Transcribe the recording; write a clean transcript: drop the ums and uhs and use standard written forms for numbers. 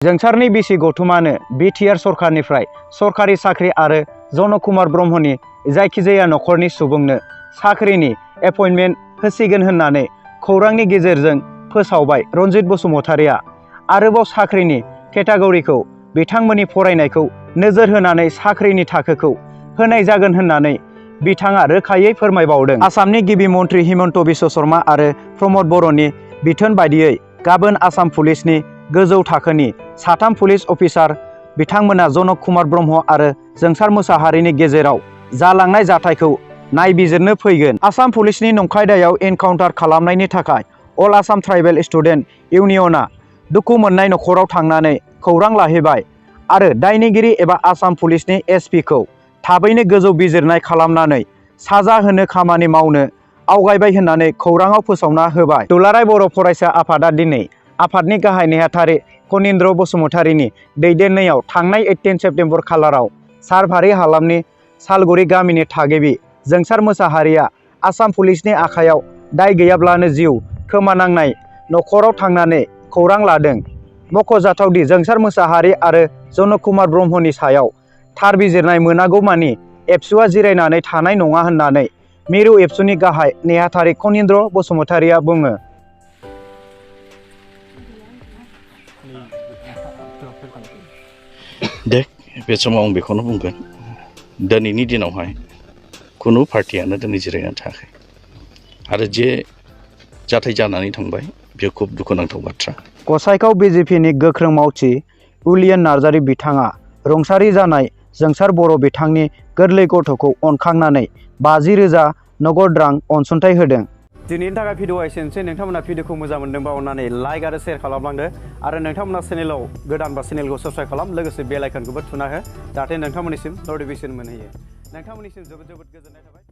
जोंसारनि बिसि गौथुमानो बिटिआर सरकारनिफ्राय सरकारि साख्रि आरो जन कुमार ब्रह्मनि जायखिजाया नखरनि सुबुंनो साख्रिनि एपइन्टमेन्ट होसिगोन होननानै खौरांनि गेजेरजों फोसावबाय रन्जित बसुमतारिया आरोबाव साख्रिनि केटेगरिखौ बिथांमोननि फरायनायखौ नोजोर होनानै साख्रिनि थाखोखौ होनाय जागोन होननानै बिथाङा रोखायै फोरमायबावदों। आसामनि गिबि मन्त्रि हिमन्त बिश्व शर्मा आरो प्रमद बर'नि बिथोन बायदियै गाबोन आसाम पुलिसनि गोजौ थाखोनि साथाम पुलिस अफिसार बिथांमोना जनक कुमार ब्रह्म आरो जोंसार मोसाहारिनि गेजेराव जालांनाय जाथायखौ नायबिजिरनो फैगोन। आसाम पुलिसनि नंखाय दायाव एनकाउन्टार खालामनायनि थाखाय अल आसाम ट्राइबेल स्टुडेन्ट इउनियना दुखु मोननाय नखराव थांनानै खौरां लाहैबाय आरो दायनिगिरि एबा आसाम पुलिसनि एसपि खौ थाबैनो गोजौ बिजिरनाय खालामनानै साजा होनो खामानि मावनो आवगायबाय होननानै खौराङाव फोसावना होबाय। दुलाराय बर' फरायसा आफादा दिनै आफादनि गाहाय नेहाथारि कनिन्द्र बसुमतारिनि दैदेननायाव थांनाय 18 सेप्तेम्बर खालाराव सारभारि हालामनि सालगुरि गामिनि थागिबि जोंसार मोसाहारिया आसाम पुलिसनि आखायाव दाय गैयाब्लानो जिउ खोमानांनाय नखराव थांनानै खौरां लादों। मख'जाथावदि जोंसार मोसाहारि आरो जनक कुमार ब्रह्मनि सायाव थार बिजिरनाय मोनागौमानि एबसुआ जिरायनानै थानाय नङा होननानै मिरु एबसुनि गाहाय नेहाथारि कनिन्द्र बसुमतारिया बुङो। दे बे समाव आं बेखौनो बुंगोन दिनैनि दिनावहाय खुनु पार्टियानो दिनै जिरायनानै थायाखै आरो जे जाथाय जानानै थांबाय बेयो खुब दुखुनांथाव बाथ्रा। गसाइगाव बिजेपिनि गोख्रों मावथि उलियन नार्जारि बिथाङा रुंसारि जानाय जोंसार बर' बिथांनि गोरलै गथ'खौ अनखांनानै 50,000 नगद रां अनसुंथाइ होदों। दिनैनि थाखाय भिडिअआ एसेनोसै। नोंथांमोना भिडिअखौ मोजां मोनदोंबा अननानै लाइक आरो शेयार खालामलांदो आरो नोंथांमोना चेनेलाव गोदानबा चेनेलखौ साबस्क्राइब खालाम, लोगोसे बेल आइकनखौबो थुना हो जाहाथे नोंथांमोननिसिम नटिफिकेसन मोनहैयो। नोंथांमोननिसिम जोबोद जोबोद गोजोननाय थाबाय।